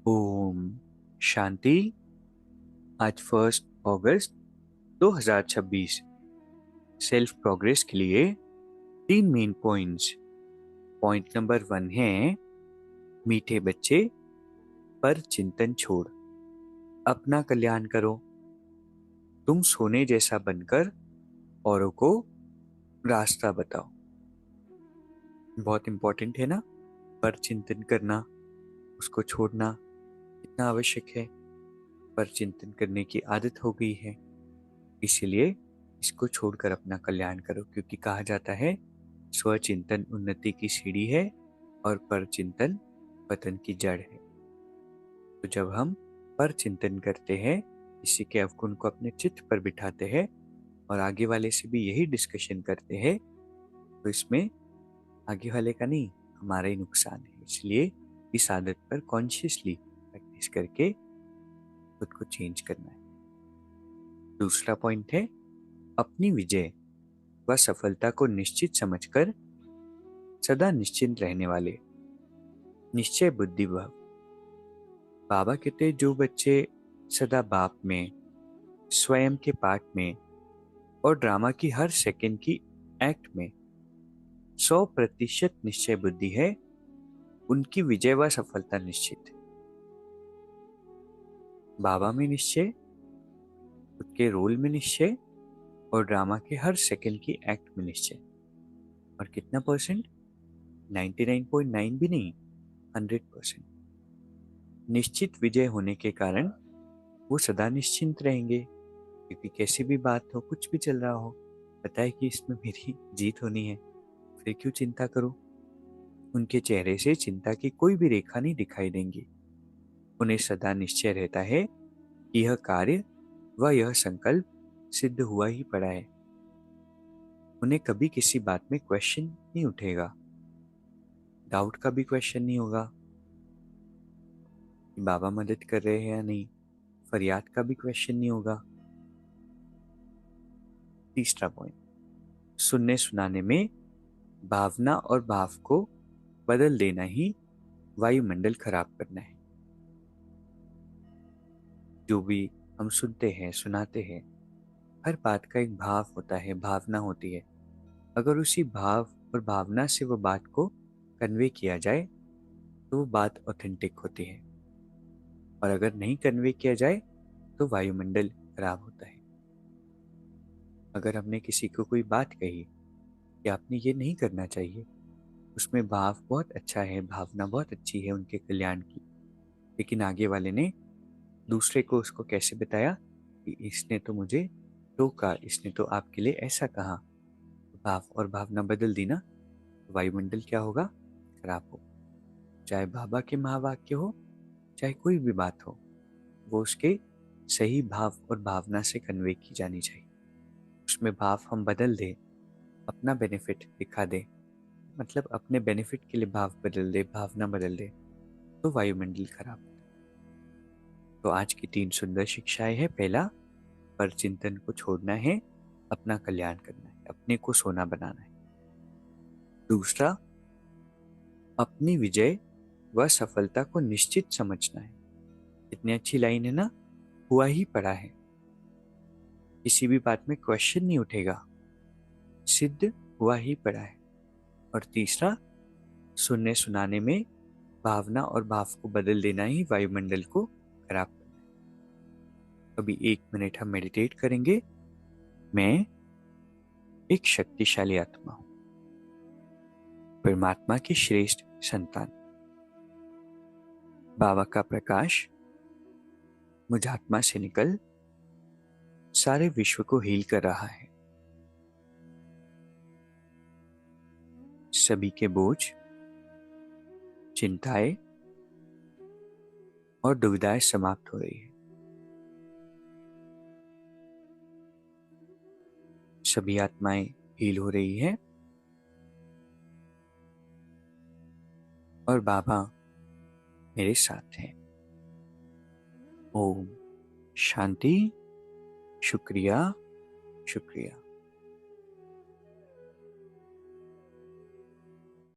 ओम शांति। आज 1 अगस्त 2026 self progress के लिए 3 मेन पॉइंट्स। पॉइंट नंबर 1 है मीठे बच्चे पर चिंतन छोड़, अपना कल्याण करो। तुम सोने जैसा बनकर औरों को रास्ता बताओ। बहुत इंपॉर्टेंट है ना, पर चिंतन करना, उसको छोड़ना कितना आवश्यक है। पर चिंतन करने की आदत हो गई है, इसीलिए इसको छोड़कर अपना कल्याण करो, क्योंकि कहा जाता है स्वचिंतन उन्नति की सीढ़ी है और पर चिंतन पतन की जड़ है। तो जब हम पर चिंतन करते हैं, किसी के अवगुण को अपने चित्त पर बिठाते हैं और आगे वाले से भी यही डिस्कशन करते हैं, तो इसमें आगे वाले का नहीं, हमारा ही नुकसान है। इसलिए इस आदत पर कॉन्शियसली प्रैक्टिस करके खुद को चेंज करना है। दूसरा पॉइंट है अपनी विजय व सफलता को निश्चित समझकर सदा निश्चिंत रहने वाले, निश्चय बुद्धि भव। बाबा कहते जो बच्चे सदा बाप में, स्वयं के पाठ में और ड्रामा की हर सेकंड की एक्ट में 100% निश्चय बुद्धि है, उनकी विजय व सफलता निश्चित है। बाबा में निश्चय, खुद के रोल में निश्चय और ड्रामा के हर सेकंड की एक्ट में निश्चय। और कितना परसेंट? 99.9 भी नहीं, 100%। निश्चित विजय होने के कारण वो सदा निश्चिंत रहेंगे, क्योंकि कैसी भी बात हो, कुछ भी चल रहा हो, पता है कि इसमें मेरी जीत होनी है, फिर क्यों चिंता करूं। उनके चेहरे से चिंता की कोई भी रेखा नहीं दिखाई देंगी। उन्हें सदा निश्चय रहता है कि यह कार्य व यह संकल्प सिद्ध हुआ ही पड़ा है। उन्हें कभी किसी बात में क्वेश्चन नहीं उठेगा, डाउट का भी क्वेश्चन नहीं होगा कि बाबा मदद कर रहे हैं या नहीं, फरियाद का भी क्वेश्चन नहीं होगा। तीसरा पॉइंट, सुनने सुनाने में भावना और भाव को बदल देना ही वायुमंडल खराब करना है। जो भी हम सुनते हैं, सुनाते हैं, हर बात का एक भाव होता है, भावना होती है। अगर उसी भाव और भावना से वो बात को कन्वे किया जाए तो वो बात ऑथेंटिक होती है, और अगर नहीं कन्वे किया जाए तो वायुमंडल खराब होता है। अगर हमने किसी को कोई बात कही कि आपने ये नहीं करना चाहिए, उसमें भाव बहुत अच्छा है, भावना बहुत अच्छी है उनके कल्याण की, लेकिन आगे वाले ने दूसरे को उसको कैसे बताया कि इसने तो मुझे टोका, इसने तो आपके लिए ऐसा कहा, भाव और भावना बदल दी ना, तो वायुमंडल क्या होगा? खराब होगा। चाहे बाबा के महावाक्य हो, चाहे कोई भी बात हो, वो उसके सही भाव और भावना से कन्वे की जानी चाहिए। उसमें भाव हम बदल दें, अपना बेनिफिट दिखा दें, मतलब अपने बेनिफिट के लिए भाव बदल दे, भावना बदल दे, तो वायुमंडल खराब होता है। तो आज की 3 सुंदर शिक्षाएं हैं। पहला, पर चिंतन को छोड़ना है, अपना कल्याण करना है, अपने को सोना बनाना है। दूसरा, अपनी विजय व सफलता को निश्चित समझना है। कितनी अच्छी लाइन है ना, हुआ ही पड़ा है, किसी भी बात में क्वेश्चन नहीं उठेगा, सिद्ध हुआ ही पड़ा है। और तीसरा, सुनने सुनाने में भावना और भाव को बदल देना ही वायुमंडल को खराब करना है। अभी 1 मिनट हम मेडिटेट करेंगे। मैं एक शक्तिशाली आत्मा हूं, परमात्मा की श्रेष्ठ संतान। बाबा का प्रकाश मुझ आत्मा से निकल सारे विश्व को हील कर रहा है। सभी के बोझ, चिंताएं और दुविधाएं समाप्त हो रही है। सभी आत्माएं हील हो रही है और बाबा मेरे साथ हैं। ओम शांति। शुक्रिया, शुक्रिया।